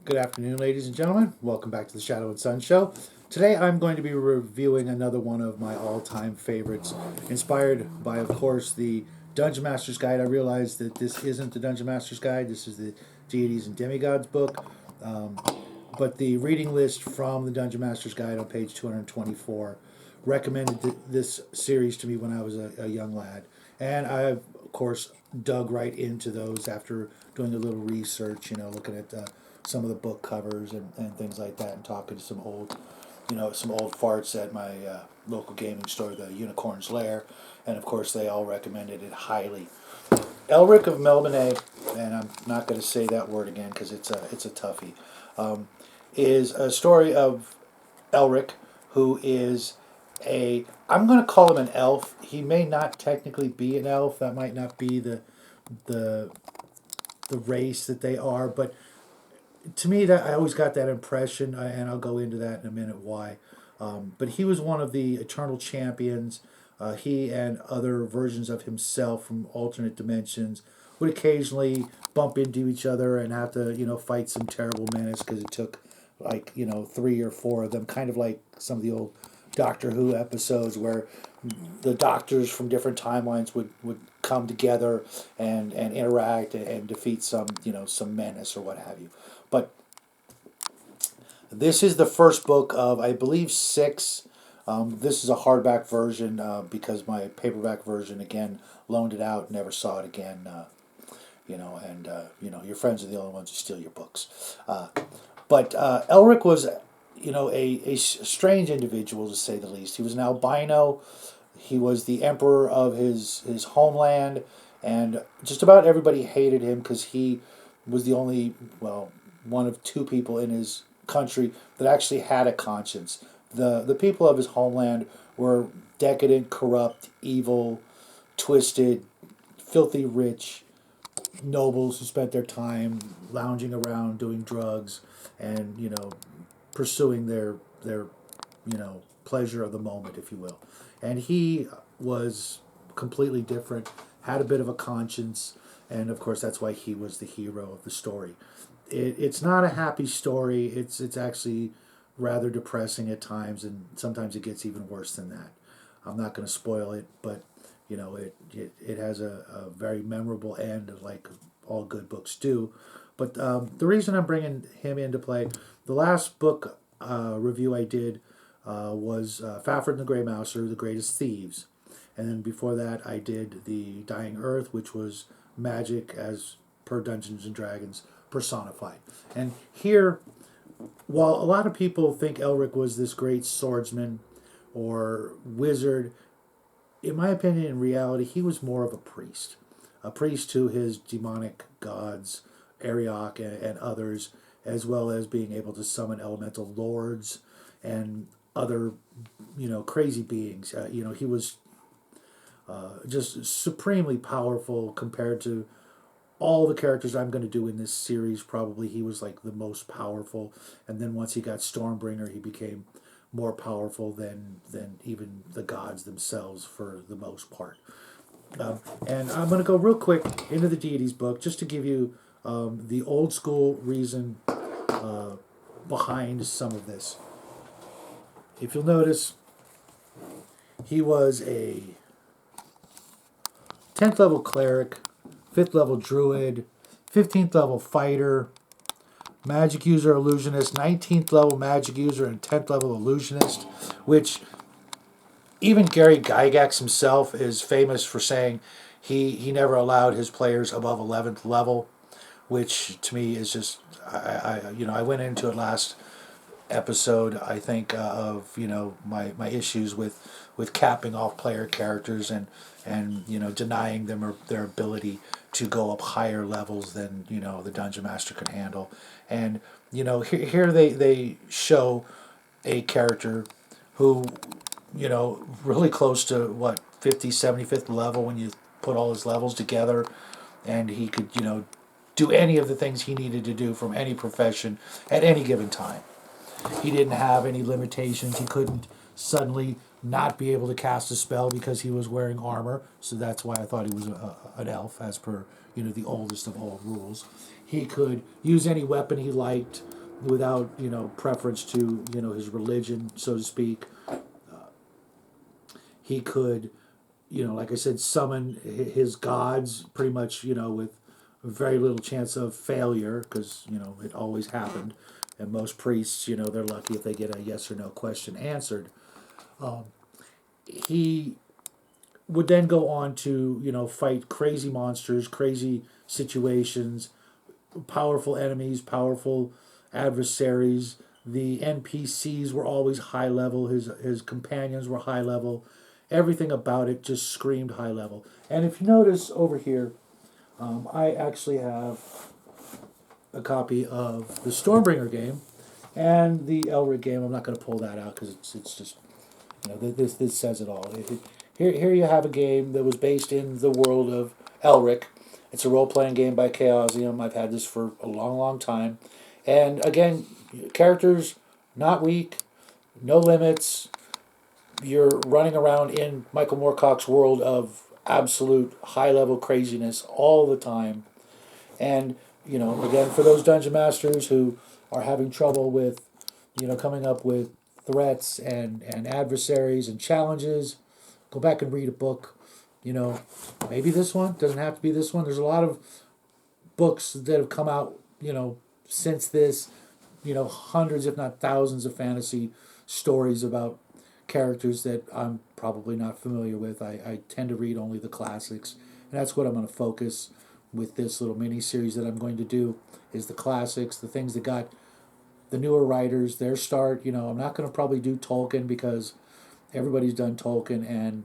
Good afternoon, ladies and gentlemen. Welcome back to the Shadow and Sun Show. Today I'm going to be reviewing another one of my all-time favorites, inspired by, of course, the Dungeon Master's Guide. I realize that this isn't the Dungeon Master's Guide. This is the Deities and Demigods book. But the reading list from the Dungeon Master's Guide on page 224 recommended this series to me when I was a young lad. And I, of course, dug right into those after doing a little research, looking at some of the book covers and things like that, and talking to some old farts at my local gaming store, the Unicorn's Lair, and of course they all recommended it highly. Elric of Melnibone, and I'm not going to say that word again because it's a toughie, is a story of Elric, who is I'm going to call him an elf. He may not technically be an elf. That might not be the race that they are, but to me, that I always got that impression, and I'll go into that in a minute why. But he was one of the eternal champions. He and other versions of himself from alternate dimensions would occasionally bump into each other and have to, fight some terrible menace because it took, 3 or 4 of them, kind of like some of the old Doctor Who episodes where the doctors from different timelines would come together and interact and defeat some menace or what have you. But this is the first book of, I believe, 6. This is a hardback version because my paperback version, again, loaned it out, never saw it again. Your friends are the only ones who steal your books. But Elric was, a strange individual, to say the least. He was an albino. He was the emperor of his homeland, and just about everybody hated him because he was the only, one of 2 people in his country that actually had a conscience. The people of his homeland were decadent, corrupt, evil, twisted, filthy rich nobles who spent their time lounging around doing drugs and pursuing their pleasure of the moment, if you will. And he was completely different, had a bit of a conscience, and of course that's why he was the hero of the story. It's not a happy story. It's actually rather depressing at times, and sometimes it gets even worse than that. I'm not going to spoil it, but it has a very memorable end, like all good books do. But the reason I'm bringing him into play, the last book review I did was Fafhrd and the Grey Mouser, The Greatest Thieves. And then before that, I did The Dying Earth, which was magic as per Dungeons and Dragons personified. And here, while a lot of people think Elric was this great swordsman or wizard, in my opinion, in reality, he was more of a priest to his demonic gods, Ariok and others, as well as being able to summon elemental lords and other, crazy beings. He was just supremely powerful compared to all the characters I'm going to do in this series. Probably he was like the most powerful, and then once he got Stormbringer, he became more powerful than even the gods themselves for the most part. And I'm going to go real quick into the Deities book just to give you the old school reason behind some of this. If you'll notice, he was a 10th level cleric, 5th level druid, 15th level fighter, magic user illusionist, 19th level magic user, and 10th level illusionist, which even Gary Gygax himself is famous for saying he never allowed his players above 11th level, which to me is just, I went into it last episode, I think, of my issues with capping off player characters and denying them their ability to go up higher levels than the dungeon master can handle. And here they show a character who really close to 75th level when you put all his levels together, and he could do any of the things he needed to do from any profession at any given time. He didn't have any limitations. He couldn't suddenly not be able to cast a spell because he was wearing armor. So that's why I thought he was an elf, as per the oldest of old rules. He could use any weapon he liked without preference to his religion, so to speak. He could, like I said, summon his gods pretty much, with very little chance of failure because, it always happened. And most priests, they're lucky if they get a yes or no question answered. He would then go on to, fight crazy monsters, crazy situations, powerful enemies, powerful adversaries. The NPCs were always high level. His companions were high level. Everything about it just screamed high level. And if you notice over here, I actually have a copy of the Stormbringer game and the Elric game. I'm not going to pull that out because it's just this says it all. Here you have a game that was based in the world of Elric. It's a role playing game by Chaosium. I've had this for a long time, and again, characters not weak, no limits. You're running around in Michael Moorcock's world of absolute high level craziness all the time. And, again, for those dungeon masters who are having trouble with, coming up with threats and adversaries and challenges, go back and read a book. Maybe this one doesn't have to be this one. There's a lot of books that have come out, since this, hundreds, if not thousands, of fantasy stories about characters that I'm probably not familiar with. I tend to read only the classics, and that's what I'm going to focus with this little mini series that I'm going to do is the classics, the things that got the newer writers their start. I'm not going to probably do Tolkien because everybody's done Tolkien, and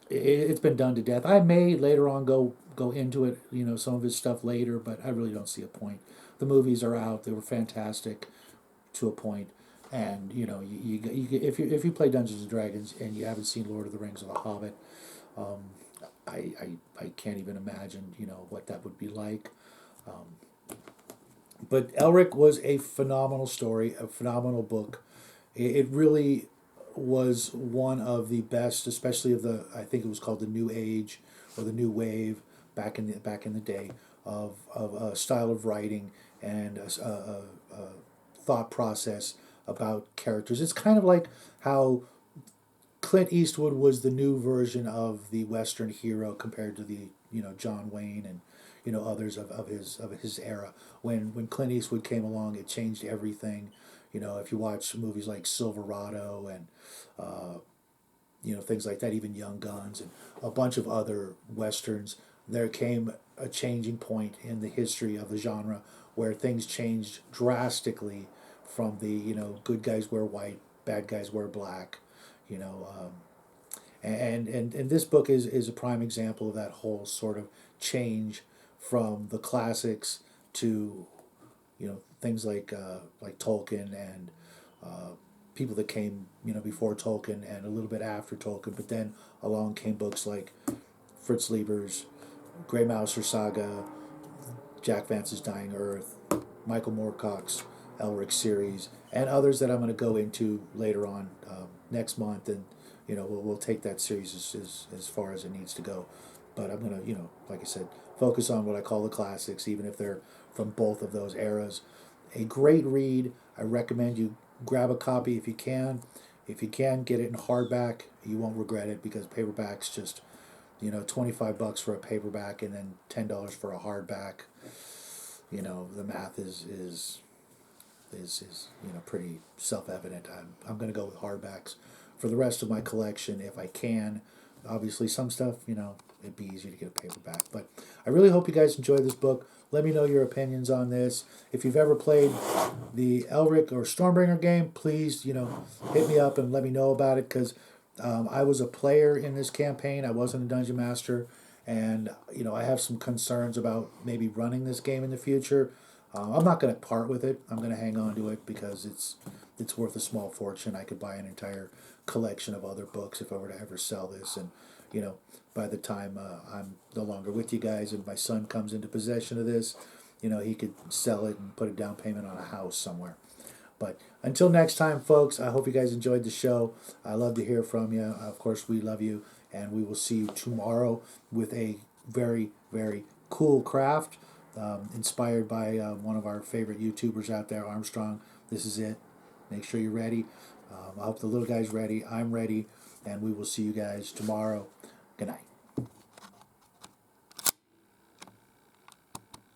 it's been done to death. I may later on go into it, some of his stuff later, but I really don't see a point. The movies are out; they were fantastic to a point. And if you play Dungeons and Dragons and you haven't seen Lord of the Rings or The Hobbit, I can't even imagine what that would be like. But Elric was a phenomenal story, a phenomenal book. It really was one of the best, especially of the I think it was called the New Age or the New Wave back in the day of a style of writing and a thought process about characters. It's kind of like how Clint Eastwood was the new version of the Western hero compared to the John Wayne and others of his era. When Clint Eastwood came along, it changed everything. If you watch movies like Silverado and things like that, even Young Guns and a bunch of other westerns, there came a changing point in the history of the genre where things changed drastically from the good guys wear white, bad guys wear black, you know, and this book is a prime example of that whole sort of change from the classics to things like Tolkien and people that came before Tolkien and a little bit after Tolkien, but then along came books like Fritz Lieber's Grey Mouser Saga, Jack Vance's Dying Earth, Michael Moorcock's Elric series, and others that I'm going to go into later on next month, and we'll take that series as far as it needs to go. But I'm going to like I said, focus on what I call the classics, even if they're from both of those eras. A great read. I recommend you grab a copy if you can. If you can, get it in hardback. You won't regret it because paperback's just $25 for a paperback and then $10 for a hardback. The math is pretty self-evident. I'm going to go with hardbacks for the rest of my collection if I can. Obviously, some stuff, it'd be easier to get a paperback. But I really hope you guys enjoy this book. Let me know your opinions on this. If you've ever played the Elric or Stormbringer game, please, hit me up and let me know about it, because I was a player in this campaign. I wasn't a dungeon master, and I have some concerns about maybe running this game in the future. I'm not going to part with it. I'm going to hang on to it because it's worth a small fortune. I could buy an entire collection of other books if I were to ever sell this, and by the time I'm no longer with you guys and my son comes into possession of this, he could sell it and put a down payment on a house somewhere. But until next time, folks, I hope you guys enjoyed the show. I love to hear from you. Of course, we love you, and we will see you tomorrow with a very, very cool craft inspired by one of our favorite YouTubers out there, Armstrong. This is it. Make sure you're ready. I hope the little guy's ready. I'm ready, and we will see you guys tomorrow. Good night.